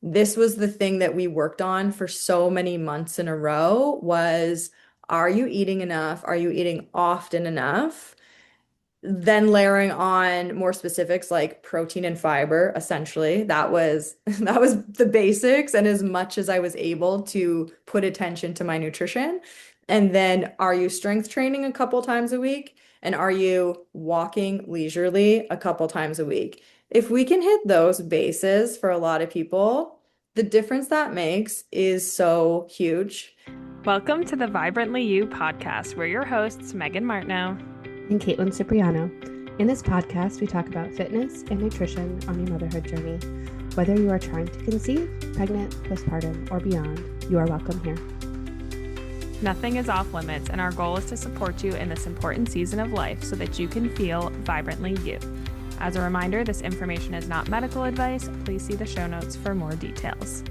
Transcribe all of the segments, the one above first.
this was the thing that we worked on for so many months in a row was, are you eating enough? Are you eating often enough? Then layering on more specifics like protein and fiber, essentially. That was that was the basics and as much as I was able to put attention to my nutrition. And then are you strength training a couple times a week? And are you walking leisurely a couple times a week? If we can hit those bases for a lot of people, the difference that makes is so huge. Welcome to the Vibrantly You podcast. We're your hosts, Megan Martineau and Caitlin Cipriano. In this podcast, we talk about fitness and nutrition on your motherhood journey. Whether you are trying to conceive, pregnant, postpartum, or beyond, you are welcome here. Nothing is off limits, and our goal is to support you in this important season of life so that you can feel vibrantly you. As a reminder, this information is not medical advice. Please see the show notes for more details.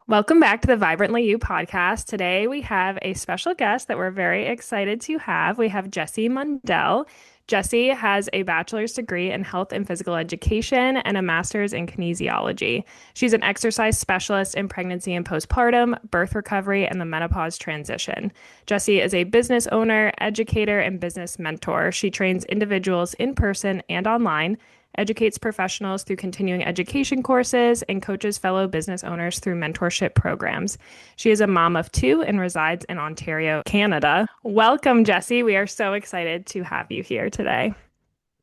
Welcome back to the Vibrantly You podcast. Today we have a special guest that we're very excited to have. We have Jessie Mundell. Jessie has a bachelor's degree in health and physical education and a master's in kinesiology. She's an exercise specialist in pregnancy and postpartum, birth recovery, and the menopause transition. Jessie is a business owner, educator, and business mentor. She trains individuals in person and online, educates professionals through continuing education courses, and coaches fellow business owners through mentorship programs. She is a mom of two and resides in Ontario, Canada. Welcome, Jessie. We are so excited to have you here today.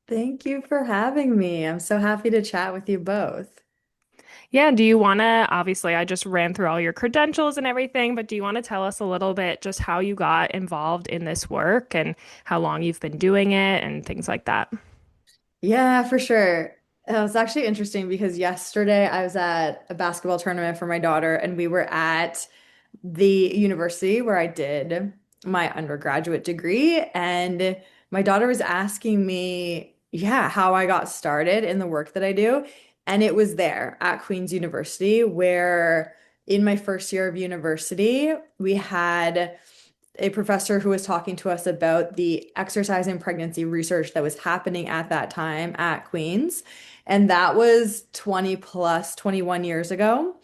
Thank you for having me. I'm so happy to chat with you both. Yeah, do you want to, obviously, I just ran through all your credentials and everything, but do you want to tell us a little bit just how you got involved in this work and how long you've been doing it and things like that? Yeah, for sure. It was actually interesting because yesterday I was at a basketball tournament for my daughter, and we were at the university where I did my undergraduate degree. And my daughter was asking me, yeah, how I got started in the work that I do. And it was there at Queen's University, where in my first year of university, we had a professor who was talking to us about the exercise in pregnancy research that was happening at that time at Queen's. And that was 20 plus 21 years ago.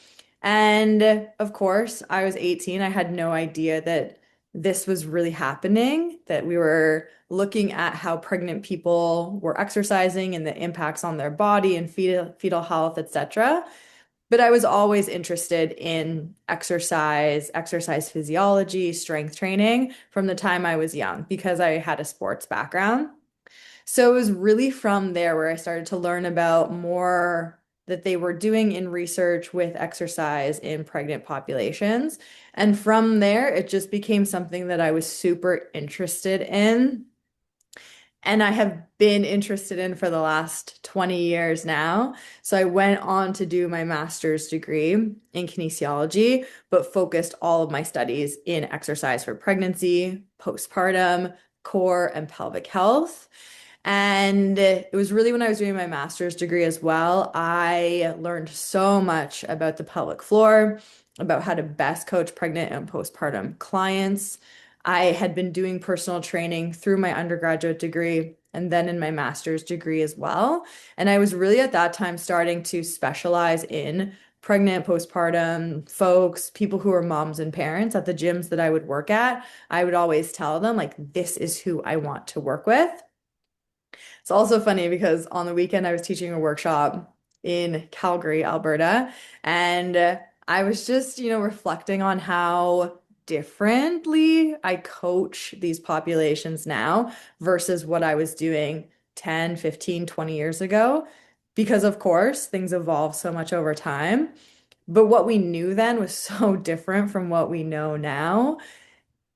And of course, I was 18. I had no idea that this was really happening, that we were looking at how pregnant people were exercising and the impacts on their body and fetal health, etc. But I was always interested in exercise physiology, strength training from the time I was young because I had a sports background. So it was really from there where I started to learn about more that they were doing in research with exercise in pregnant populations. And from there, it just became something that I was super interested in and I have been interested in for the last 20 years now. So I went on to do my master's degree in kinesiology, but focused all of my studies in exercise for pregnancy, postpartum, core, and pelvic health. And it was really when I was doing my master's degree as well, I learned so much about the pelvic floor, about how to best coach pregnant and postpartum clients. I had been doing personal training through my undergraduate degree and then in my master's degree as well. And I was really at that time starting to specialize in pregnant, postpartum folks, people who are moms and parents at the gyms that I would work at. I would always tell them, like, this is who I want to work with. It's also funny because on the weekend I was teaching a workshop in Calgary, Alberta, and I was just, reflecting on how differently I coach these populations now versus what I was doing 10, 15, 20 years ago. Because of course, things evolve so much over time. But what we knew then was so different from what we know now.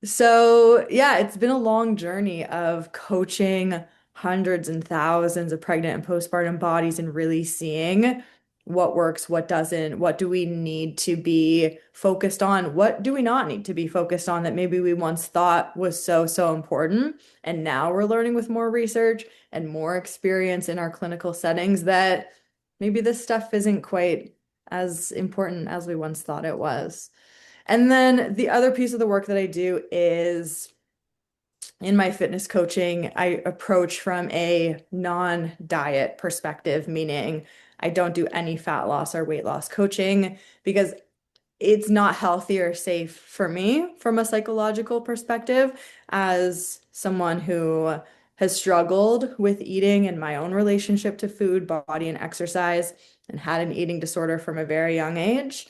So, yeah, it's been a long journey of coaching hundreds and thousands of pregnant and postpartum bodies and really seeing what works, what doesn't, what do we need to be focused on, what do we not need to be focused on that maybe we once thought was so, so important. And now we're learning with more research and more experience in our clinical settings that maybe this stuff isn't quite as important as we once thought it was. And then the other piece of the work that I do is in my fitness coaching, I approach from a non-diet perspective, meaning I don't do any fat loss or weight loss coaching because it's not healthy or safe for me from a psychological perspective as someone who has struggled with eating and my own relationship to food, body, and exercise, and had an eating disorder from a very young age.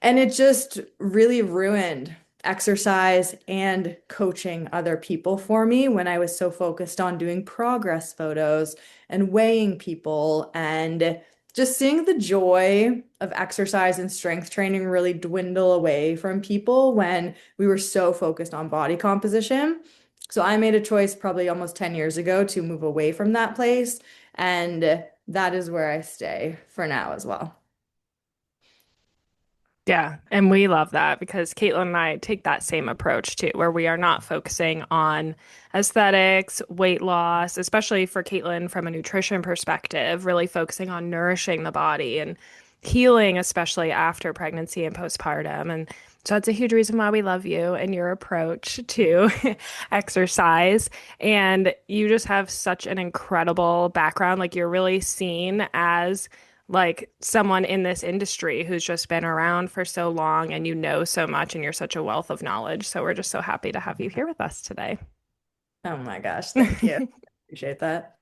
And it just really ruined exercise and coaching other people for me when I was so focused on doing progress photos and weighing people and just seeing the joy of exercise and strength training really dwindle away from people when we were so focused on body composition. So I made a choice probably almost 10 years ago to move away from that place. And that is where I stay for now as well. Yeah, and we love that because Caitlin and I take that same approach too, where we are not focusing on aesthetics, weight loss, especially for Caitlin from a nutrition perspective, really focusing on nourishing the body and healing, especially after pregnancy and postpartum. And so that's a huge reason why we love you and your approach to exercise. And you just have such an incredible background. Like you're really seen as like someone in this industry who's just been around for so long and you know so much and you're such a wealth of knowledge. So we're just so happy to have you here with us today. Oh my gosh, thank you. Appreciate that.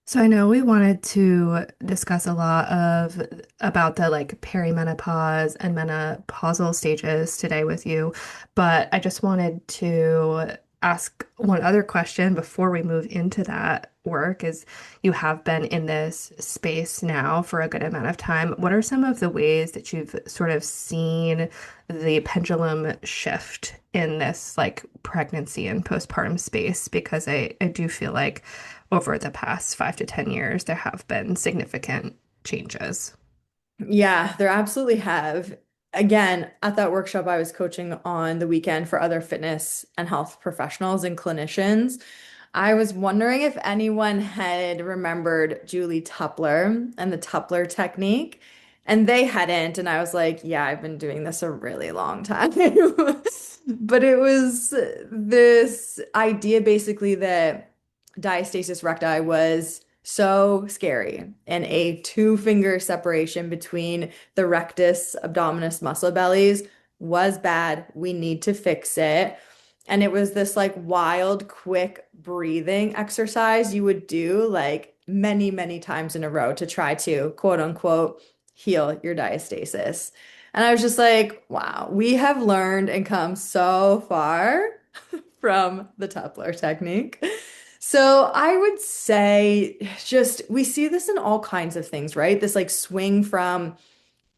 So I know we wanted to discuss a lot of about the like perimenopause and menopausal stages today with you, but I just wanted to ask one other question before we move into that work is you have been in this space now for a good amount of time. What are some of the ways that you've sort of seen the pendulum shift in this like pregnancy and postpartum space? Because I do feel like over the past 5 to 10 years, there have been significant changes. Yeah, there absolutely have. Again, at that workshop, I was coaching on the weekend for other fitness and health professionals and clinicians. I was wondering if anyone had remembered Julie Tupler and the Tupler technique, and they hadn't. And I was like, yeah, I've been doing this a really long time. But it was this idea basically that diastasis recti was so scary and a two-finger separation between the rectus abdominis muscle bellies was bad. We need to fix it. And it was this like wild, quick breathing exercise you would do like many, many times in a row to try to quote unquote heal your diastasis. And I was just like, wow, we have learned and come so far from the Tupler technique. So I would say just we see this in all kinds of things, right? This like swing from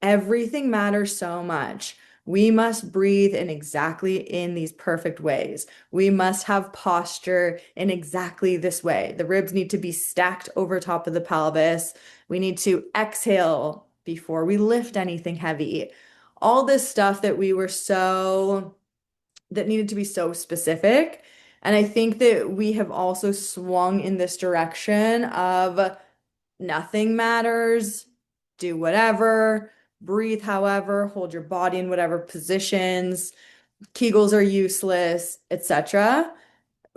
everything matters so much. We must breathe in these perfect ways. We must have posture in exactly this way. The ribs need to be stacked over top of the pelvis. We need to exhale before we lift anything heavy. All this stuff that needed to be so specific. And I think that we have also swung in this direction of nothing matters, do whatever, breathe however, hold your body in whatever positions, Kegels are useless, etc.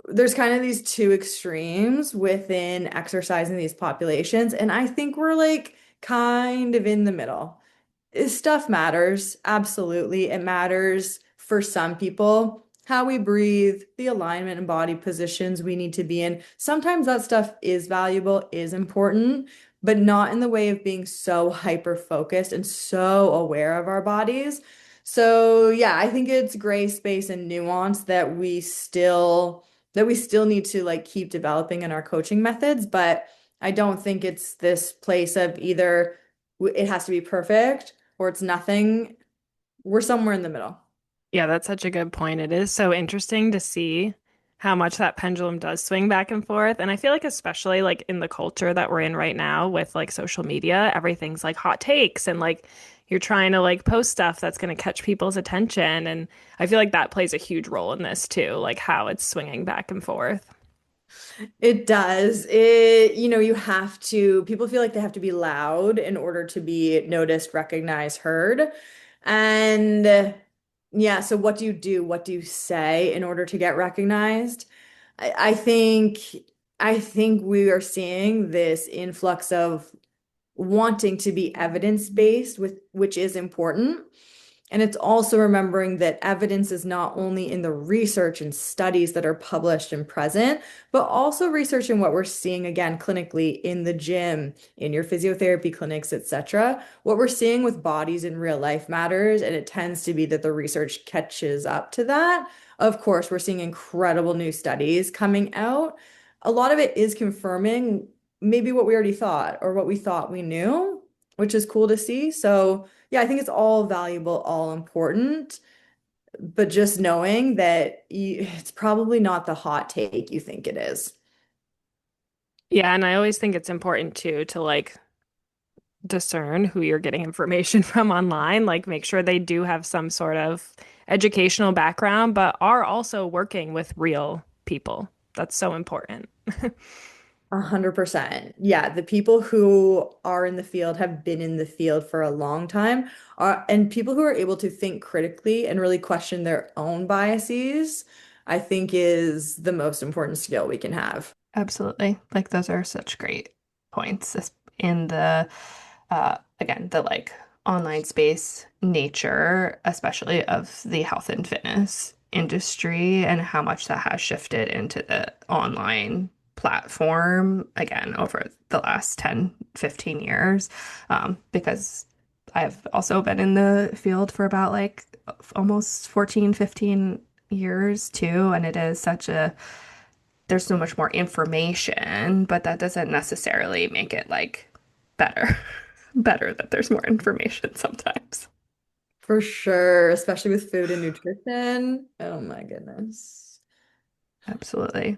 There's kind of these two extremes within exercising these populations, and I think we're like kind of in the middle. Stuff matters. Absolutely. It matters for some people. How we breathe, the alignment and body positions we need to be in. Sometimes that stuff is valuable, is important, but not in the way of being so hyper focused and so aware of our bodies. So yeah, I think it's gray space and nuance that we still need to like keep developing in our coaching methods, but I don't think it's this place of either it has to be perfect or it's nothing. We're somewhere in the middle. Yeah, that's such a good point. It is so interesting to see how much that pendulum does swing back and forth. And I feel like especially like in the culture that we're in right now with like social media, everything's like hot takes and like you're trying to like post stuff that's going to catch people's attention. And I feel like that plays a huge role in this too, like how it's swinging back and forth. It does. People feel like they have to be loud in order to be noticed, recognized, heard. And Yeah, so what do you do? What do you say in order to get recognized? I think we are seeing this influx of wanting to be evidence-based with which is important. And it's also remembering that evidence is not only in the research and studies that are published and present, but also researching what we're seeing again clinically in the gym, in your physiotherapy clinics, etc. What we're seeing with bodies in real life matters, and it tends to be that the research catches up to that. Of course, we're seeing incredible new studies coming out. A lot of it is confirming maybe what we already thought or what we thought we knew, which is cool to see. So, yeah, I think it's all valuable, all important, but just knowing that it's probably not the hot take you think it is. Yeah, and I always think it's important too to like discern who you're getting information from online, like make sure they do have some sort of educational background, but are also working with real people. That's so important. 100%. Yeah, the people who are in the field have been in the field for a long time, and people who are able to think critically and really question their own biases, I think is the most important skill we can have. Absolutely. Like those are such great points in the again, the like online space nature, especially of the health and fitness industry and how much that has shifted into the online platform again over the last 10, 15 years. Because I've also been in the field for about like almost 14, 15 years too, and it is such a there's so much more information, but that doesn't necessarily make it like better. Better that there's more information sometimes. For sure, especially with food and nutrition. Oh my goodness. Absolutely.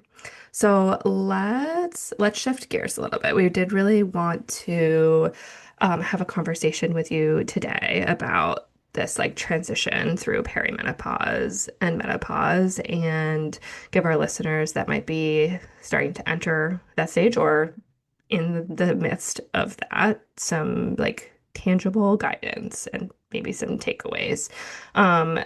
So let's shift gears a little bit. We did really want to have a conversation with you today about this like transition through perimenopause and menopause and give our listeners that might be starting to enter that stage or in the midst of that some like tangible guidance and maybe some takeaways.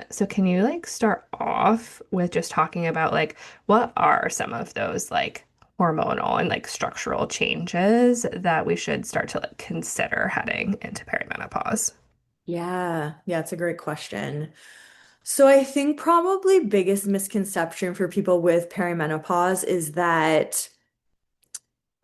So can you like start off with just talking about like what are some of those like hormonal and like structural changes that we should start to like consider heading into perimenopause? Yeah, it's a great question. So I think probably biggest misconception for people with perimenopause is that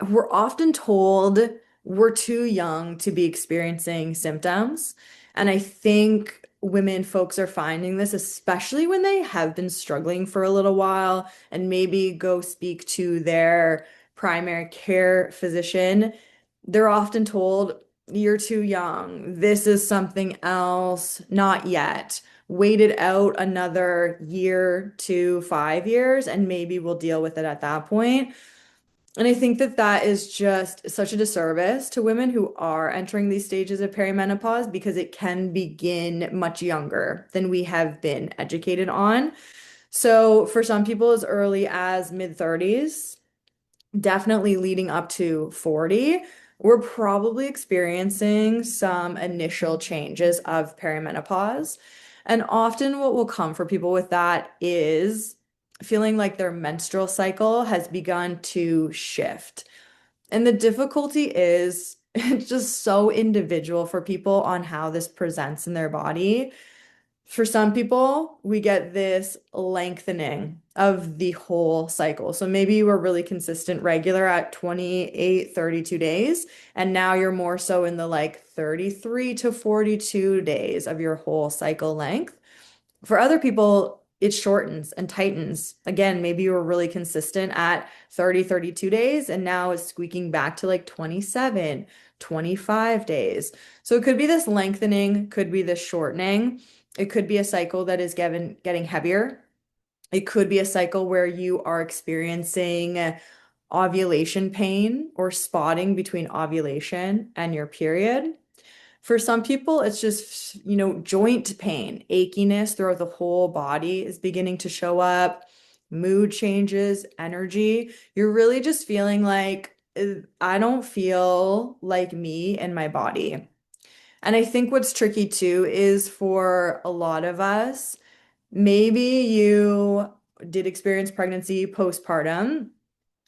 we're often told we're too young to be experiencing symptoms. And I think women folks are finding this, especially when they have been struggling for a little while and maybe go speak to their primary care physician. They're often told, you're too young. This is something else, not yet. Wait it out another year to 5 years, and maybe we'll deal with it at that point. And I think that that is just such a disservice to women who are entering these stages of perimenopause because it can begin much younger than we have been educated on. So for some people, as early as mid-30s, definitely leading up to 40, we're probably experiencing some initial changes of perimenopause. And often, what will come for people with that is feeling like their menstrual cycle has begun to shift. And the difficulty is it's just so individual for people on how this presents in their body. For some people, we get this lengthening of the whole cycle. So maybe you were really consistent, regular at 28, 32 days, and now you're more so in the like 33 to 42 days of your whole cycle length. For other people, it shortens and tightens. Again, maybe you were really consistent at 30, 32 days, and now it's squeaking back to like 27, 25 days. So it could be this lengthening, could be this shortening. It could be a cycle that is getting heavier. It could be a cycle where you are experiencing ovulation pain or spotting between ovulation and your period. For some people, it's just, joint pain, achiness throughout the whole body is beginning to show up, mood changes, energy. You're really just feeling like, I don't feel like me in my body. And I think what's tricky too is for a lot of us, maybe you did experience pregnancy postpartum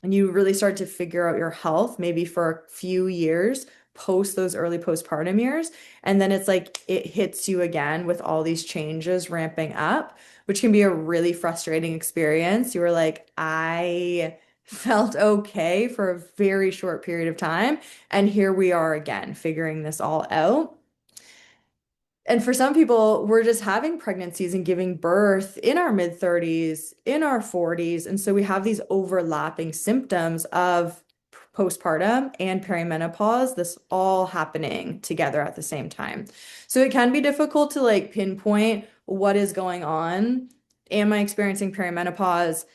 and you really start to figure out your health maybe for a few years post those early postpartum years. And then it's like it hits you again with all these changes ramping up, which can be a really frustrating experience. You were like, I felt okay for a very short period of time. And here we are again, figuring this all out. And for some people, we're just having pregnancies and giving birth in our mid 30s, in our 40s. And so we have these overlapping symptoms of postpartum and perimenopause, this all happening together at the same time. So it can be difficult to like pinpoint what is going on. Am I experiencing perimenopause?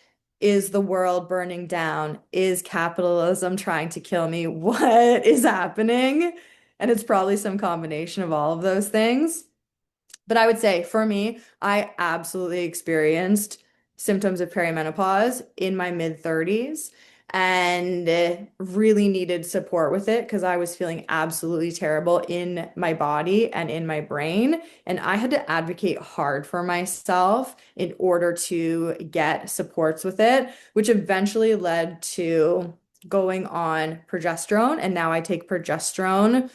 Is the world burning down? Is capitalism trying to kill me? What is happening? And it's probably some combination of all of those things. But I would say for me, I absolutely experienced symptoms of perimenopause in my mid 30s and really needed support with it because I was feeling absolutely terrible in my body and in my brain. And I had to advocate hard for myself in order to get supports with it, which eventually led to going on progesterone. And now I take progesterone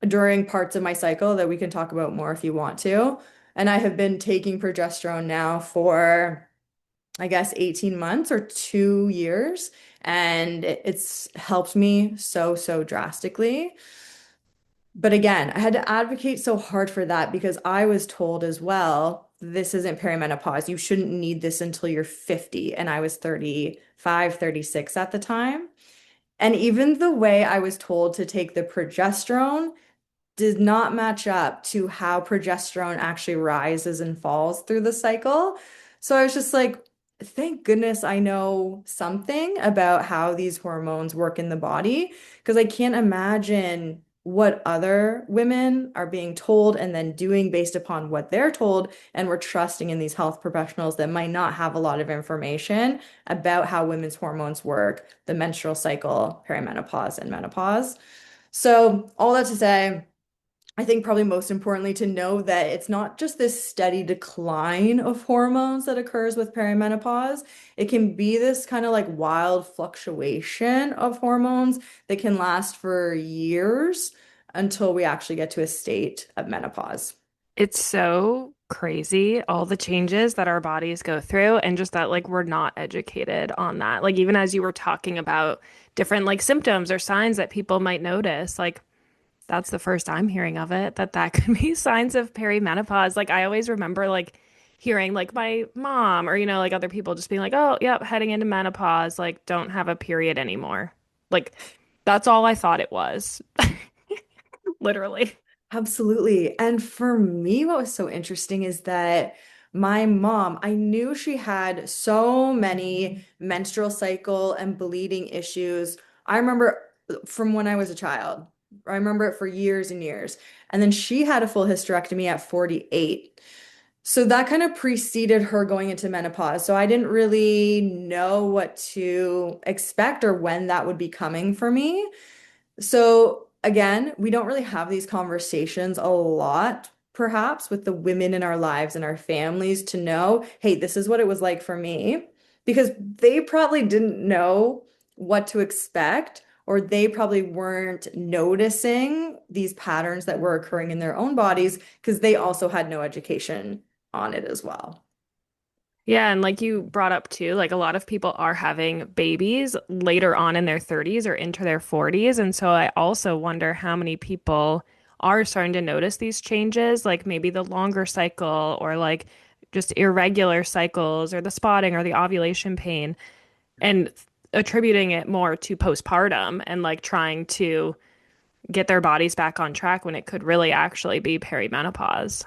during parts of my cycle that we can talk about more if you want to. And I have been taking progesterone now for, I guess, 18 months or 2 years. And it's helped me so, so drastically. But again, I had to advocate so hard for that because I was told as well, this isn't perimenopause. You shouldn't need this until you're 50. And I was 35, 36 at the time. And even the way I was told to take the progesterone did not match up to how progesterone actually rises and falls through the cycle. So I was just like, thank goodness I know something about how these hormones work in the body, because I can't imagine what other women are being told and then doing based upon what they're told. And we're trusting in these health professionals that might not have a lot of information about how women's hormones work, the menstrual cycle, perimenopause, and menopause. So, all that to say, I think probably most importantly to know that it's not just this steady decline of hormones that occurs with perimenopause. It can be this kind of like wild fluctuation of hormones that can last for years until we actually get to a state of menopause. It's so crazy, all the changes that our bodies go through, and just that, like, we're not educated on that. Like, even as you were talking about different, like, symptoms or signs that people might notice, like, that's the first I'm hearing of it, that could be signs of perimenopause. Like, I always remember, like, hearing, like, my mom or, like, other people just being like, oh, yep, heading into menopause, like, don't have a period anymore. Like, that's all I thought it was, literally. Absolutely. And for me, what was so interesting is that my mom, I knew she had so many menstrual cycle and bleeding issues. I remember from when I was a child. I remember it for years and years. And then she had a full hysterectomy at 48. So that kind of preceded her going into menopause. So I didn't really know what to expect or when that would be coming for me. So again, we don't really have these conversations a lot, perhaps, with the women in our lives and our families to know, hey, this is what it was like for me, because they probably didn't know what to expect, or they probably weren't noticing these patterns that were occurring in their own bodies because they also had no education on it as well. Yeah, and like you brought up too, like a lot of people are having babies later on in their 30s or into their 40s. And so I also wonder how many people are starting to notice these changes, like maybe the longer cycle or like just irregular cycles or the spotting or the ovulation pain, and attributing it more to postpartum and like trying to get their bodies back on track when it could really actually be perimenopause.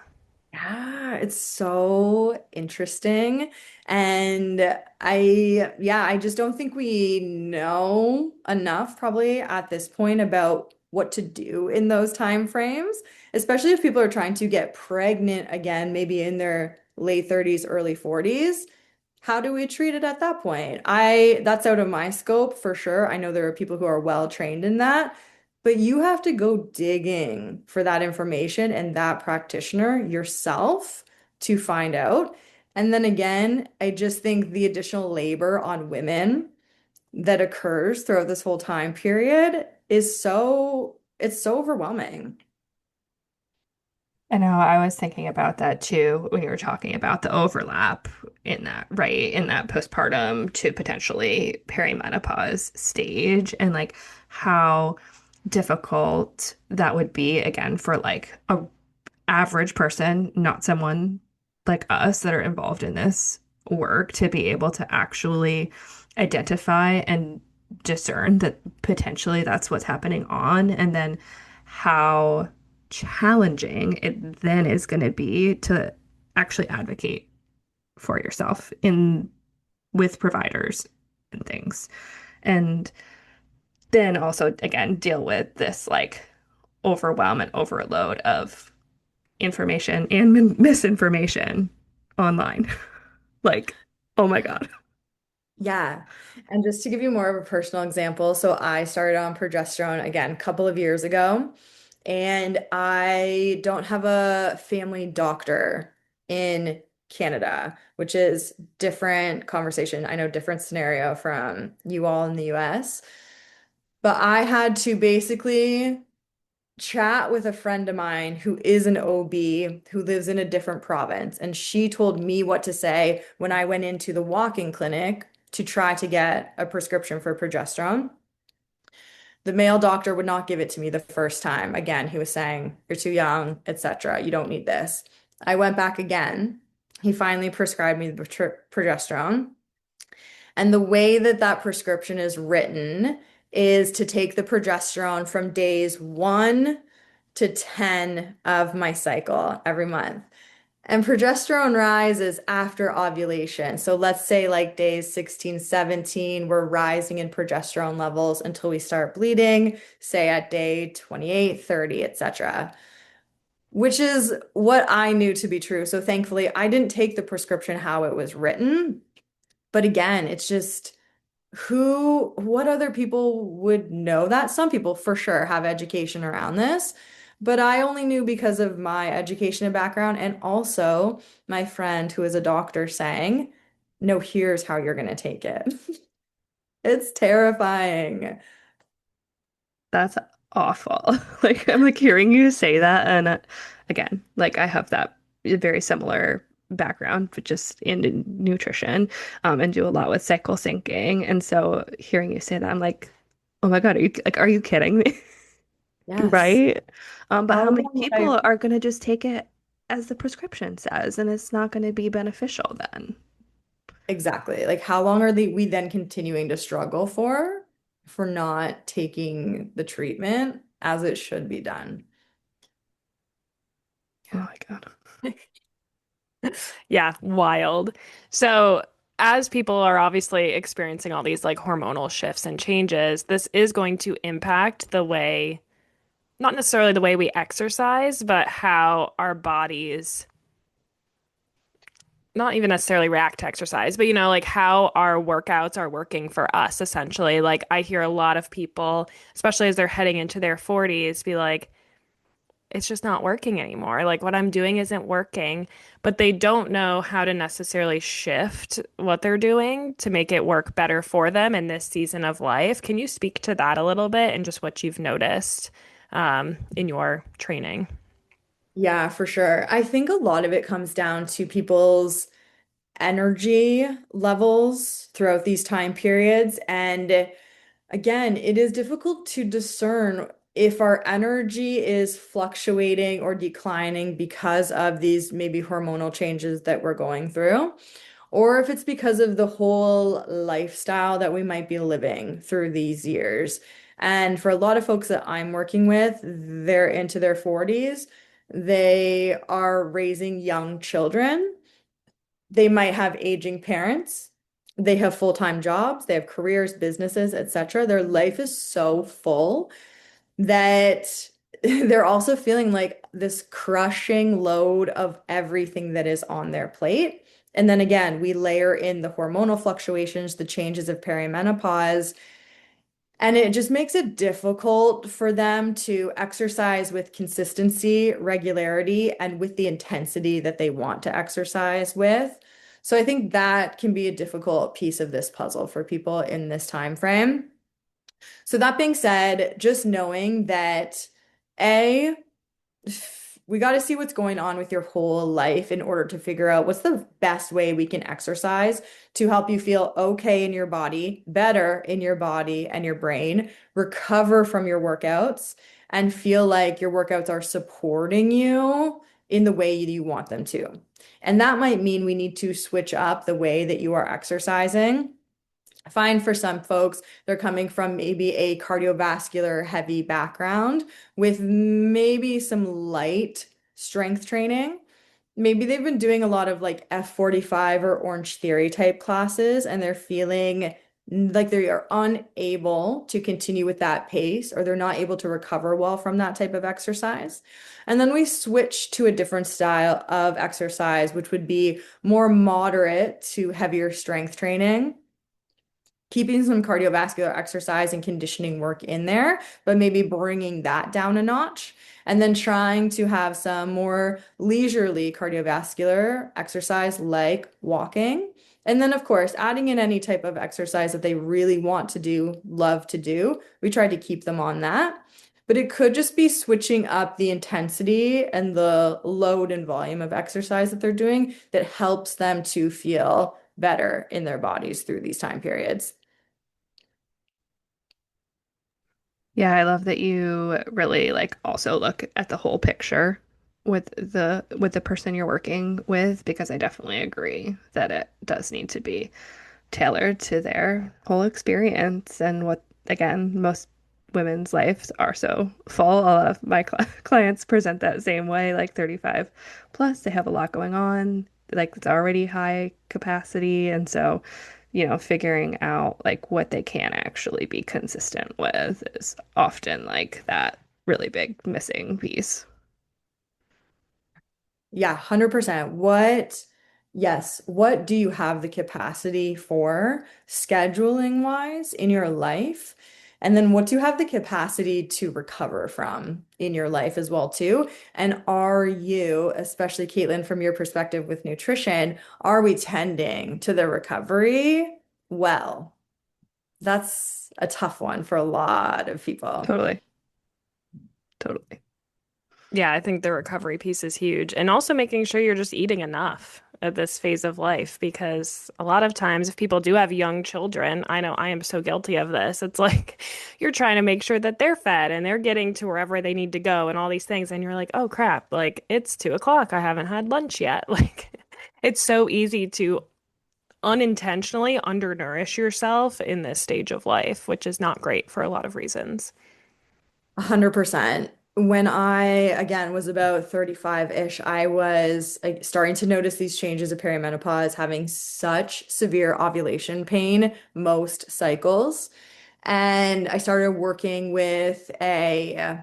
Yeah, it's so interesting. And I just don't think we know enough probably at this point about what to do in those time frames, especially if people are trying to get pregnant again, maybe in their late 30s, early 40s. How do we treat it at that point? That's out of my scope for sure. I know there are people who are well trained in that, but you have to go digging for that information and that practitioner yourself to find out. And then again, I just think the additional labor on women that occurs throughout this whole time period is it's so overwhelming. I know I was thinking about that too when you were talking about the overlap in that, right? In that postpartum to potentially perimenopause stage and like how difficult that would be again for like a average person, not someone like us that are involved in this work, to be able to actually identify and discern that potentially that's what's happening on, and then how challenging it then is going to be to actually advocate for yourself in with providers and things. And then also again deal with this like overwhelm and overload of information and misinformation online. Like, oh my God. Yeah. And just to give you more of a personal example, so I started on progesterone again a couple of years ago, and I don't have a family doctor in Canada, which is different conversation. I know different scenario from you all in the US, but I had to basically chat with a friend of mine who is an OB who lives in a different province. And she told me what to say when I went into the walk-in clinic to try to get a prescription for progesterone. The male doctor would not give it to me the first time. Again, he was saying, "You're too young, etc. You don't need this." I went back again. He finally prescribed me the progesterone. And the way that that prescription is written is to take the progesterone from days 1 to 10 of my cycle every month. And progesterone rises after ovulation. So let's say like days 16, 17, we're rising in progesterone levels until we start bleeding, say at day 28, 30, etc. Which is what I knew to be true. So thankfully, I didn't take the prescription how it was written. But again, it's just what other people would know that? Some people for sure have education around this, but I only knew because of my education and background, and also my friend who is a doctor saying, no, here's how you're going to take it. It's terrifying. That's awful. Like, I'm like hearing you say that. And again, like, I have that very similar background, but just in nutrition, and do a lot with cycle syncing. And so hearing you say that, I'm like, oh my God, are you kidding me? Yes. Right? But How how many long would I people are going to just take it as the prescription says, and it's not going to be beneficial then? exactly like how long are we then continuing to struggle for not taking the treatment as it should be done? Oh my God. Yeah, wild. So, as people are obviously experiencing all these like hormonal shifts and changes, this is going to impact the way, not necessarily the way we exercise, but how our bodies, not even necessarily react to exercise, but like how our workouts are working for us essentially. Like, I hear a lot of people, especially as they're heading into their 40s, be like, it's just not working anymore. Like what I'm doing isn't working, but they don't know how to necessarily shift what they're doing to make it work better for them in this season of life. Can you speak to that a little bit and just what you've noticed in your training? Yeah, for sure. I think a lot of it comes down to people's energy levels throughout these time periods. And again, it is difficult to discern if our energy is fluctuating or declining because of these maybe hormonal changes that we're going through, or if it's because of the whole lifestyle that we might be living through these years. And for a lot of folks that I'm working with, they're into their 40s. They are raising young children. They might have aging parents. They have full-time jobs. They have careers, businesses, etc. Their life is so full that they're also feeling like this crushing load of everything that is on their plate. And then again, we layer in the hormonal fluctuations, the changes of perimenopause, and it just makes it difficult for them to exercise with consistency, regularity, and with the intensity that they want to exercise with. So I think that can be a difficult piece of this puzzle for people in this time frame. So that being said, just knowing that A, we got to see what's going on with your whole life in order to figure out what's the best way we can exercise to help you feel okay in your body, better in your body and your brain, recover from your workouts, and feel like your workouts are supporting you in the way you want them to. And that might mean we need to switch up the way that you are exercising. I find for some folks, they're coming from maybe a cardiovascular heavy background with maybe some light strength training. Maybe they've been doing a lot of like F45 or Orange Theory type classes, and they're feeling like they are unable to continue with that pace, or they're not able to recover well from that type of exercise. And then we switch to a different style of exercise, which would be more moderate to heavier strength training, keeping some cardiovascular exercise and conditioning work in there, but maybe bringing that down a notch. And then trying to have some more leisurely cardiovascular exercise like walking. And then, of course, adding in any type of exercise that they really want to do, love to do. We try to keep them on that. But it could just be switching up the intensity and the load and volume of exercise that they're doing that helps them to feel better in their bodies through these time periods. Yeah, I love that you really like also look at the whole picture with the person you're working with because I definitely agree that it does need to be tailored to their whole experience and what again most women's lives are so full. A lot of my clients present that same way, like 35 plus, they have a lot going on, like it's already high capacity, and so figuring out like what they can actually be consistent with is often like that really big missing piece. Yeah, 100%. Yes, what do you have the capacity for scheduling wise in your life? And then what do you have the capacity to recover from in your life as well too? And are you, especially Caitlin, from your perspective with nutrition, are we tending to the recovery well? That's a tough one for a lot of people. Totally, totally. Yeah, I think the recovery piece is huge. And also making sure you're just eating enough at this phase of life because a lot of times if people do have young children, I know I am so guilty of this. It's like you're trying to make sure that they're fed and they're getting to wherever they need to go and all these things. And you're like, oh crap, like it's 2 o'clock. I haven't had lunch yet. Like it's so easy to unintentionally undernourish yourself in this stage of life, which is not great for a lot of reasons. 100%. When I, again, was about 35-ish, I was like, starting to notice these changes of perimenopause, having such severe ovulation pain most cycles. And I started working with a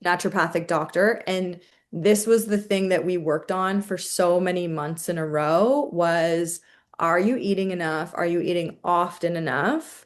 naturopathic doctor. And this was the thing that we worked on for so many months in a row was, are you eating enough? Are you eating often enough?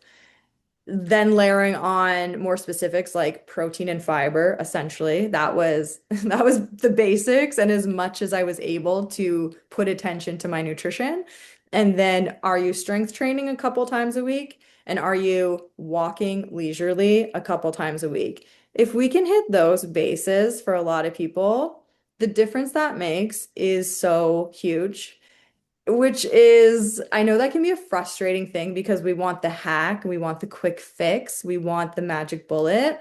Then layering on more specifics like protein and fiber, essentially. That was that was the basics and as much as I was able to put attention to my nutrition. And then are you strength training a couple times a week? And are you walking leisurely a couple times a week? If we can hit those bases for a lot of people, the difference that makes is so huge. Which is, I know that can be a frustrating thing because we want the hack, we want the quick fix, we want the magic bullet.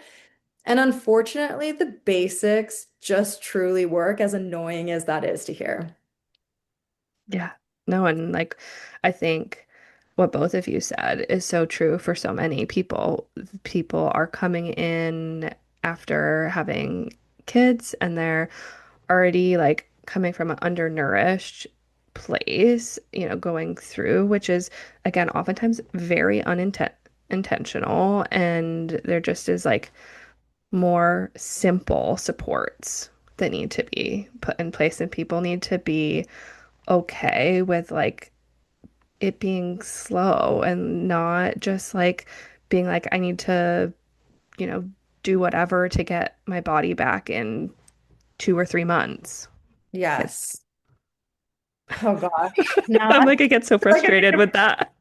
And unfortunately, the basics just truly work, as annoying as that is to hear. Yeah. No, and like I think what both of you said is so true for so many people. People are coming in after having kids and they're already like coming from an undernourished place, going through, which is again oftentimes very uninten intentional, and there just is like more simple supports that need to be put in place, and people need to be okay with like it being slow and not just like being like I need to, you know, do whatever to get my body back in 2 or 3 months. Because Yes. Oh gosh. Now I'm I like, I get so feel like I could frustrated with that.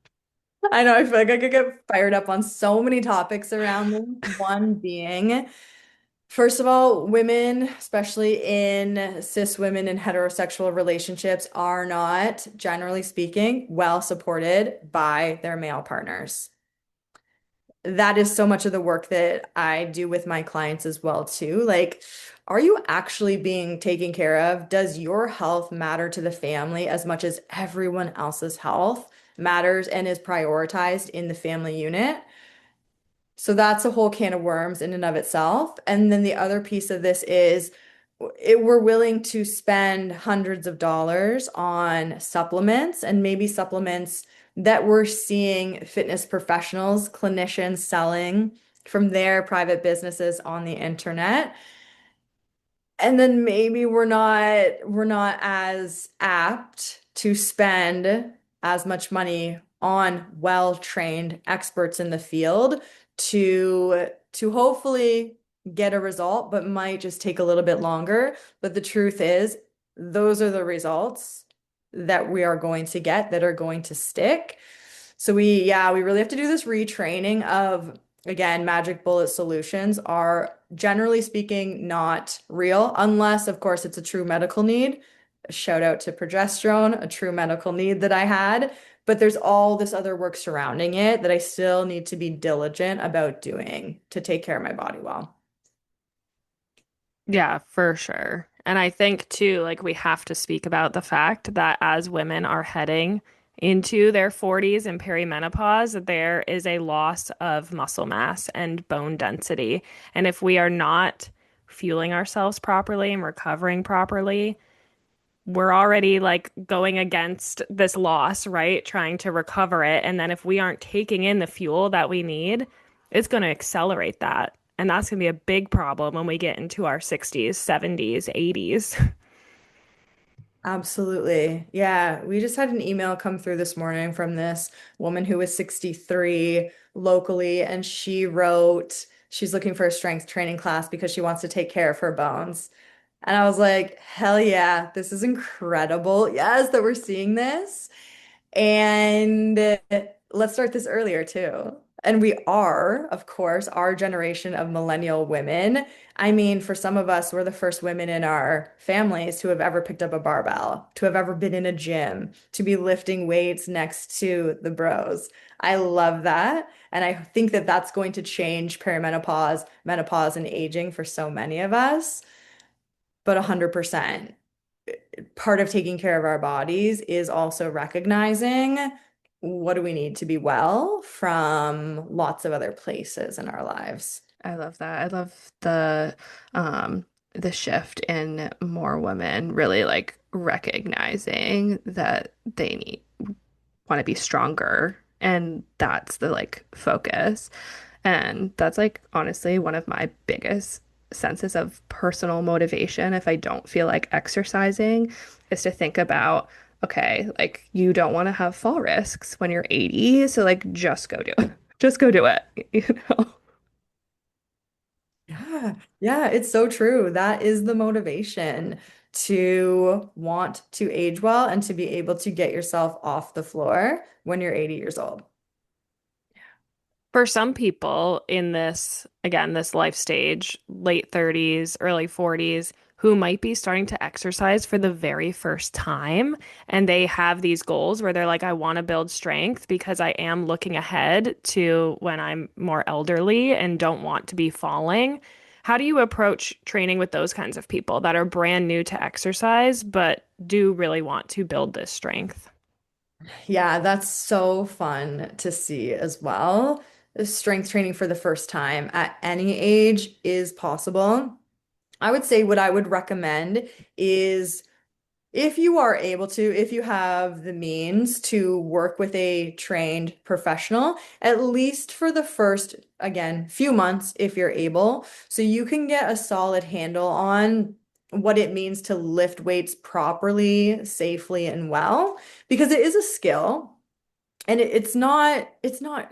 I know, I feel like I could get fired up on so many topics around this. One being, first of all, women, especially in cis women in heterosexual relationships, are not, generally speaking, well supported by their male partners. That is so much of the work that I do with my clients as well too. Like, are you actually being taken care of? Does your health matter to the family as much as everyone else's health matters and is prioritized in the family unit? So that's a whole can of worms in and of itself. And then the other piece of this is we're willing to spend hundreds of dollars on supplements and maybe supplements that we're seeing fitness professionals, clinicians selling from their private businesses on the internet. And then maybe we're not as apt to spend as much money on well-trained experts in the field to hopefully get a result, but might just take a little bit longer. But the truth is, those are the results that we are going to get that are going to stick. So we really have to do this retraining of, again, magic bullet solutions are generally speaking not real, unless, of course, it's a true medical need. A shout out to progesterone, a true medical need that I had. But there's all this other work surrounding it that I still need to be diligent about doing to take care of my body well. Yeah, for sure. And I think too, like we have to speak about the fact that as women are heading into their 40s and perimenopause, there is a loss of muscle mass and bone density. And if we are not fueling ourselves properly and recovering properly, we're already like going against this loss, right? Trying to recover it. And then if we aren't taking in the fuel that we need, it's going to accelerate that. And that's going to be a big problem when we get into our 60s, 70s, 80s. Absolutely. Yeah, we just had an email come through this morning from this woman who was 63 locally, and she wrote she's looking for a strength training class because she wants to take care of her bones. And I was like, hell yeah, this is incredible. Yes, that we're seeing this. And let's start this earlier too. And we are, of course, our generation of millennial women. I mean, for some of us, we're the first women in our families to have ever picked up a barbell, to have ever been in a gym, to be lifting weights next to the bros. I love that. And I think that that's going to change perimenopause, menopause, and aging for so many of us. But 100% part of taking care of our bodies is also recognizing what do we need to be well from lots of other places in our lives. I love that. I love the shift in more women really like recognizing that they need want to be stronger, and that's the like focus. And that's like honestly one of my biggest senses of personal motivation if I don't feel like exercising is to think about, okay, like you don't want to have fall risks when you're 80, so like just go do it. Just go do it, you know? Yeah, yeah, it's so true. That is the motivation to want to age well and to be able to get yourself off the floor when you're 80 years old. For some people in this, again, this life stage, late 30s, early 40s, who might be starting to exercise for the very first time, and they have these goals where they're like, I want to build strength because I am looking ahead to when I'm more elderly and don't want to be falling. How do you approach training with those kinds of people that are brand new to exercise, but do really want to build this strength? Yeah, that's so fun to see as well. Strength training for the first time at any age is possible. I would say what I would recommend is if you are able to, if you have the means to work with a trained professional, at least for the first, again, few months, if you're able, so you can get a solid handle on what it means to lift weights properly, safely, and well, because it is a skill. And it's not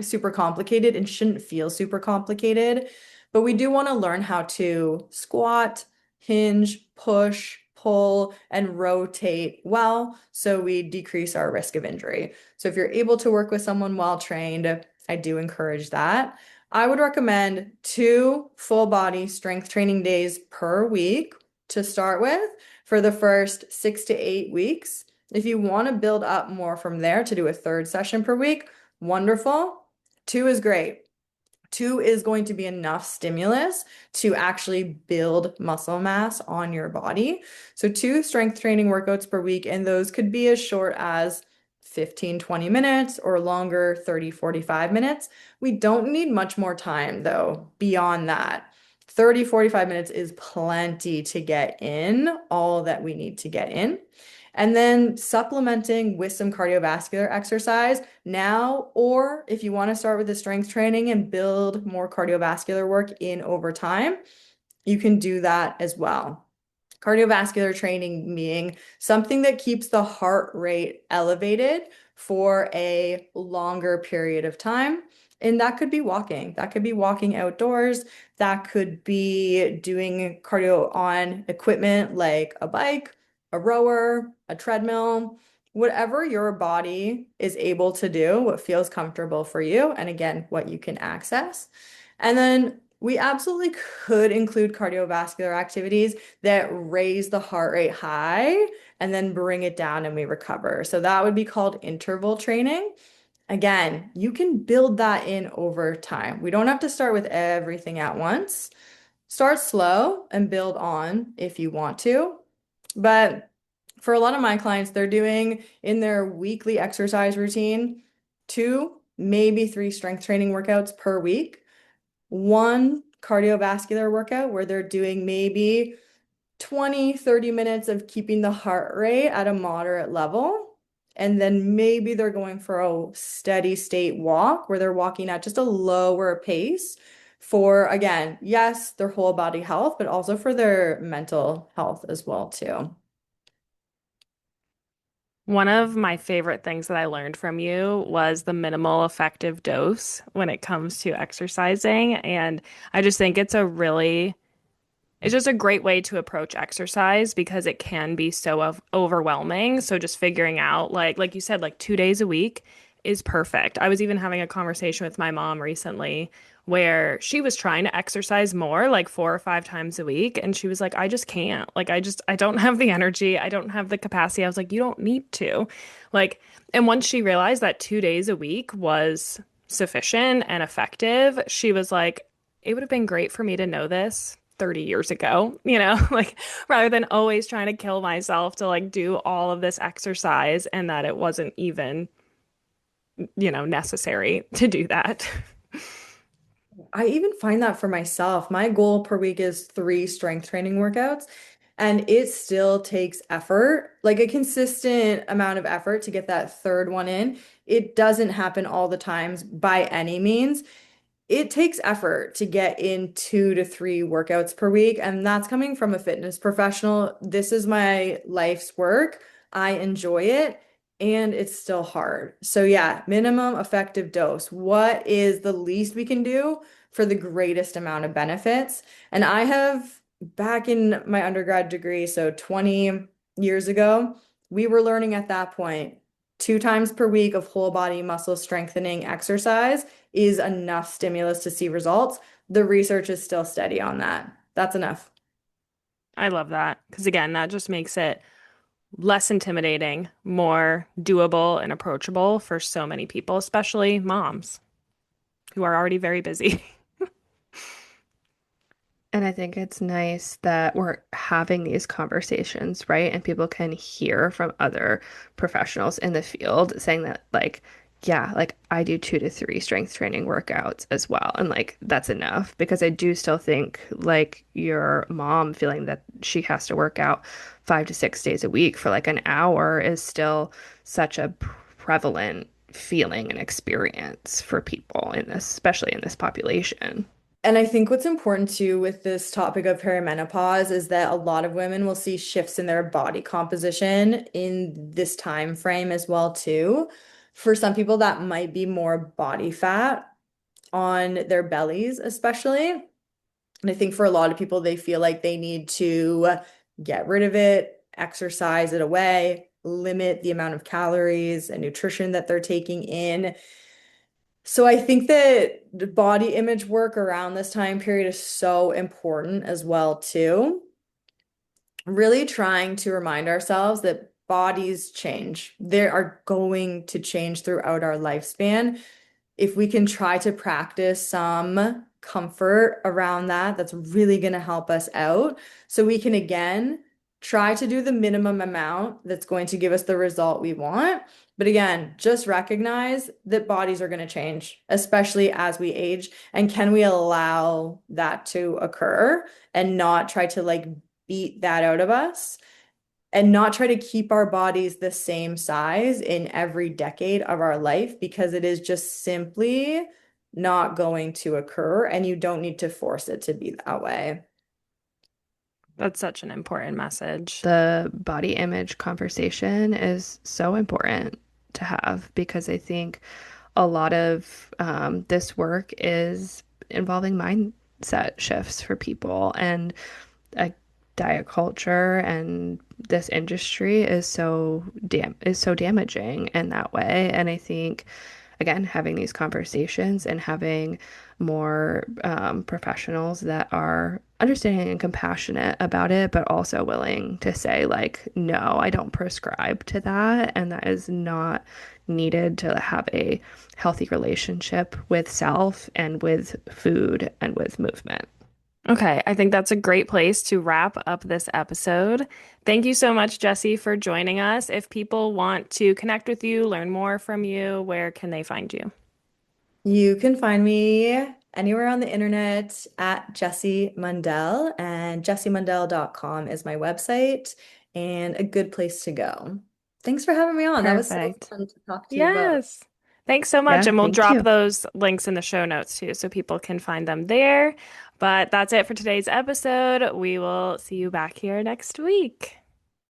super complicated and shouldn't feel super complicated, but we do want to learn how to squat, hinge, push, pull and rotate well, so we decrease our risk of injury. So if you're able to work with someone well trained, I do encourage that. I would recommend 2 full body strength training days per week to start with for the first 6 to 8 weeks. If you want to build up more from there to do a third session per week, wonderful. Two is great. Two is going to be enough stimulus to actually build muscle mass on your body. So 2 strength training workouts per week, and those could be as short as 15-20 minutes or longer, 30-45 minutes. We don't need much more time though beyond that. 30-45 minutes is plenty to get in all that we need to get in. And then supplementing with some cardiovascular exercise now, or if you want to start with the strength training and build more cardiovascular work in over time, you can do that as well. Cardiovascular training being something that keeps the heart rate elevated for a longer period of time. And that could be walking. That could be walking outdoors. That could be doing cardio on equipment like a bike, a rower, a treadmill, whatever your body is able to do, what feels comfortable for you, and again, what you can access. And then we absolutely could include cardiovascular activities that raise the heart rate high and then bring it down and we recover. So that would be called interval training. Again, you can build that in over time. We don't have to start with everything at once. Start slow and build on if you want to. But for a lot of my clients, they're doing in their weekly exercise routine 2, maybe 3 strength training workouts per week, 1 cardiovascular workout where they're doing maybe 20-30 minutes of keeping the heart rate at a moderate level. And then maybe they're going for a steady state walk where they're walking at just a lower pace for, again, yes, their whole body health, but also for their mental health as well, too. One of my favorite things that I learned from you was the minimal effective dose when it comes to exercising. And I just think it's just a great way to approach exercise because it can be so overwhelming. So just figuring out like you said, like 2 days a week is perfect. I was even having a conversation with my mom recently where she was trying to exercise more, like 4 or 5 times a week, and she was like, I just can't. Like I don't have the energy, I don't have the capacity. I was like, you don't need to. Like, and once she realized that 2 days a week was sufficient and effective, she was like, it would have been great for me to know this 30 years ago, like rather than always trying to kill myself to like do all of this exercise and that it wasn't even, necessary to do that. I even find that for myself. My goal per week is 3 strength training workouts, and it still takes effort, like a consistent amount of effort to get that third one in. It doesn't happen all the times by any means. It takes effort to get in 2 to 3 workouts per week, and that's coming from a fitness professional. This is my life's work. I enjoy it, and it's still hard. So, yeah, minimum effective dose. What is the least we can do for the greatest amount of benefits? And I have, back in my undergrad degree, so 20 years ago, we were learning at that point 2 times per week of whole body muscle strengthening exercise is enough stimulus to see results. The research is still steady on that. That's enough. I love that because again, that just makes it less intimidating, more doable and approachable for so many people, especially moms who are already very busy. And I think it's nice that we're having these conversations, right? And people can hear from other professionals in the field saying that, like, yeah, like I do 2 to 3 strength training workouts as well. And like that's enough because I do still think like your mom feeling that she has to work out 5 to 6 days a week for like an hour is still such a prevalent feeling and experience for people in this, especially in this population. And I think what's important too with this topic of perimenopause is that a lot of women will see shifts in their body composition in this time frame as well too. For some people, that might be more body fat on their bellies, especially. And I think for a lot of people, they feel like they need to get rid of it, exercise it away, limit the amount of calories and nutrition that they're taking in. So I think that the body image work around this time period is so important as well too. Really trying to remind ourselves that bodies change. They are going to change throughout our lifespan. If we can try to practice some comfort around that, that's really going to help us out. So we can again try to do the minimum amount that's going to give us the result we want. But again, just recognize that bodies are going to change, especially as we age. And can we allow that to occur and not try to like beat that out of us? And not try to keep our bodies the same size in every decade of our life because it is just simply not going to occur and you don't need to force it to be that way. That's such an important message. The body image conversation is so important to have because I think a lot of this work is involving mindset shifts for people and a diet culture and this industry is so damaging in that way. And I think again, having these conversations and having more professionals that are understanding and compassionate about it, but also willing to say, like, no, I don't prescribe to that. And that is not needed to have a healthy relationship with self and with food and with movement. Okay, I think that's a great place to wrap up this episode. Thank you so much, Jessie, for joining us. If people want to connect with you, learn more from you, where can they find you? You can find me anywhere on the internet at Jessie Mundell, and jessiemundell.com is my website and a good place to go. Thanks for having me on. That was so Perfect. fun to talk to you about. Yes. Thanks so much. Yeah, And we'll thank drop you. those links in the show notes too, so people can find them there. But that's it for today's episode. We will see you back here next week.